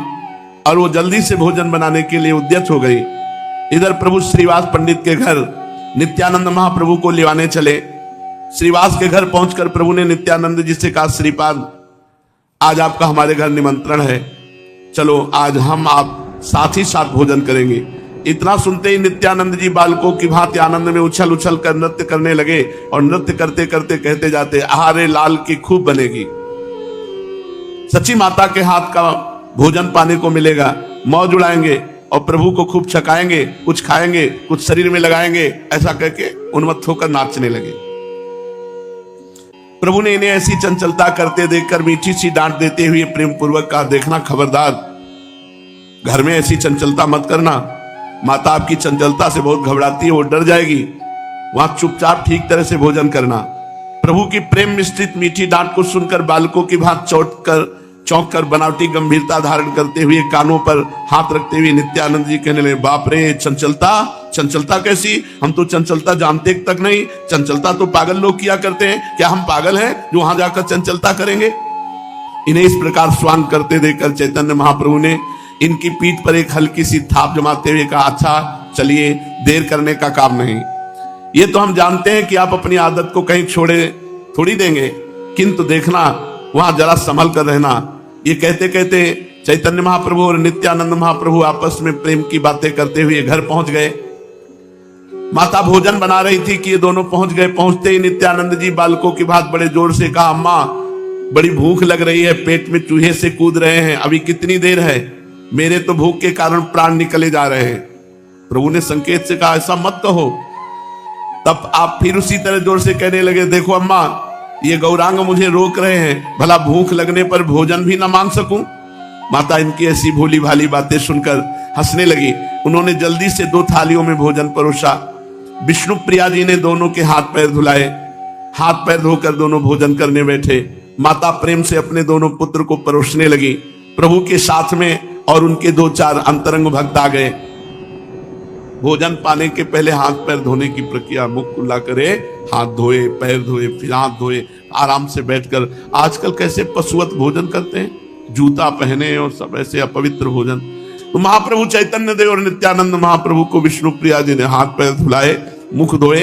[SPEAKER 1] और वो जल्दी से भोजन बनाने के लिए उद्यत हो गई। इधर प्रभु श्रीवास पंडित के घर नित्यानंद महाप्रभु को लिवाने चले। श्रीवास के घर पहुंचकर प्रभु ने नित्यानंद जी से कहा, श्रीपाद आज आपका हमारे घर निमंत्रण है, चलो आज हम आप साथ ही साथ भोजन करेंगे। इतना सुनते ही नित्यानंद जी बालकों की भांति आनंद में उछल उछल कर नृत्य करने लगे और नृत्य करते करते कहते जाते, आहारे लाल की खूब बनेगी। सची माता के हाथ का भोजन पाने को मिलेगा, मौज उड़ाएंगे और प्रभु को खूब छकाएंगे, कुछ खाएंगे, कुछ शरीर में लगाएंगे। ऐसा करके उन्मत्त होकर नाचने लगे। प्रभु ने इन्हें ऐसी चंचलता करते देखकर मीठी सी डांट देते हुए प्रेम पूर्वक कहा, देखना खबरदार, घर में ऐसी चंचलता मत करना। माता आपकी चंचलता से बहुत घबराती है, वो डर जाएगी। वहां चुपचाप ठीक तरह से भोजन करना। प्रभु की प्रेम मिश्रित मीठी डांट को सुनकर बालकों की भांति चौंक कर बनावटी गंभीरता धारण करते हुए कानों पर हाथ रखते हुए नित्यानंद जी कहने लगे, बाप रे, चंचलता कैसी? हम तो चंचलता जानते तक नहीं। चंचलता तो पागल लोग किया करते हैं, क्या हम पागल हैं जो वहां जाकर चंचलता करेंगे? इन्हें इस प्रकार स्वांग करते देखकर चैतन्य महाप्रभु ने इनकी पीठ पर एक हल्की सी थाप जमाते हुए कहा, अच्छा चलिए, देर करने का काम नहीं। ये तो हम जानते हैं कि आप अपनी आदत को कहीं छोड़े थोड़ी देंगे, किंतु देखना वहां जरा संभल कर रहना। ये कहते कहते चैतन्य महाप्रभु और नित्यानंद महाप्रभु आपस में प्रेम की बातें करते हुए घर पहुंच गए। माता भोजन बना रही थी कि ये दोनों पहुंच गए। पहुंचते ही नित्यानंद जी बालकों की बात बड़े जोर से कहा, अम्मा बड़ी भूख लग रही है, पेट में चूहे से कूद रहे हैं, अभी कितनी देर है? मेरे तो भूख के कारण प्राण निकले जा रहे हैं। प्रभु ने संकेत से कहा, ऐसा मत कहो। तब आप फिर उसी तरह जोर से कहने लगे, देखो अम्मा, ये गौरांग मुझे रोक रहे हैं, भला भूख लगने पर भोजन भी ना मांग सकूं? माता इनकी ऐसी भोली भाली बातें सुनकर हंसने लगी। उन्होंने जल्दी से 2 थालियों में भोजन परोसा। विष्णु प्रिया जी ने दोनों के हाथ पैर धुलाए, हाथ पैर धोकर दोनों भोजन करने बैठे। माता प्रेम से अपने दोनों पुत्र को परोसने लगी। प्रभु के साथ में और उनके 2-4 अंतरंग भक्त आ गए। भोजन पाने के पहले हाथ पैर धोने की प्रक्रिया, मुख खुला करे, हाथ धोए, पैर धोए, फिर हाथ धोए, आराम से बैठकर। आजकल कैसे पशुवत भोजन करते हैं, जूता पहने और सब ऐसे अपवित्र भोजन। तो महाप्रभु चैतन्य देव और नित्यानंद महाप्रभु को विष्णु प्रिया जी ने हाथ पैर धुलाए, मुख धोए।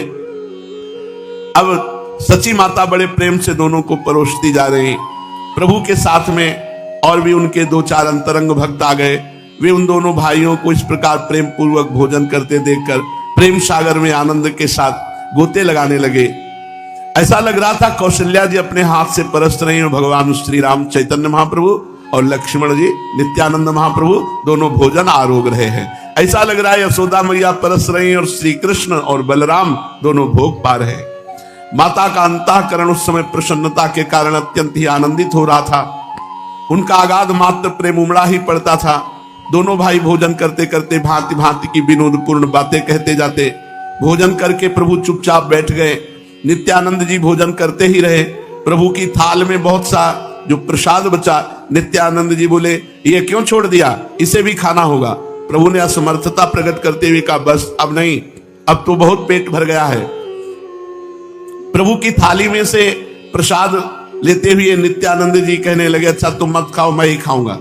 [SPEAKER 1] अब सची माता बड़े प्रेम से दोनों को परोसती जा रही। प्रभु के साथ में और भी उनके 2-4 अंतरंग भक्त आ गए। वे उन दोनों भाइयों को इस प्रकार प्रेम पूर्वक भोजन करते देखकर प्रेम सागर में आनंद के साथ गोते लगाने लगे। ऐसा लग रहा था कौशल्या जी अपने हाथ से परस रही और भगवान श्री राम चैतन्य महाप्रभु और लक्ष्मण जी नित्यानंद महाप्रभु दोनों भोजन आरोग रहे हैं। ऐसा लग रहा है यशोदा मैया परस रही और श्री कृष्ण और बलराम दोनों भोग पा रहे हैं। माता का अंतःकरण उस समय प्रसन्नता के कारण अत्यंत ही आनंदित हो रहा था। उनका अगाध मात्र प्रेम उमड़ा ही पड़ता था। दोनों भाई भोजन करते करते भांति भांति की विनोदपूर्ण बातें कहते जाते। भोजन करके प्रभु चुपचाप बैठ गए। नित्यानंद जी भोजन करते ही रहे। प्रभु की थाल में बहुत सा जो प्रसाद बचा, नित्यानंद जी बोले ये क्यों छोड़ दिया, इसे भी खाना होगा। प्रभु ने असमर्थता प्रकट करते हुए कहा बस अब नहीं, अब तो बहुत पेट भर गया है। प्रभु की थाली में से प्रसाद लेते हुए नित्यानंद जी कहने लगे अच्छा तुम मत खाओ, मैं ही खाऊंगा।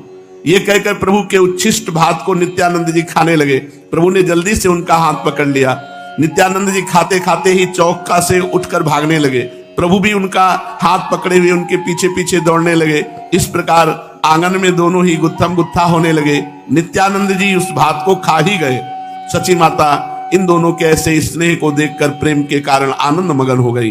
[SPEAKER 1] ये कहकर प्रभु के उच्छिष्ट भात को नित्यानंद जी खाने लगे। प्रभु ने जल्दी से उनका हाथ पकड़ लिया। नित्यानंद जी खाते खाते ही चौका से उठकर भागने लगे। प्रभु भी उनका हाथ पकड़े हुए उनके पीछे पीछे दौड़ने लगे। इस प्रकार आंगन में दोनों ही गुत्थम गुत्था होने लगे। नित्यानंद जी उस भात को खा ही गए। सची माता इन दोनों के ऐसे स्नेह को देखकर प्रेम के कारण आनंद मगन हो गई।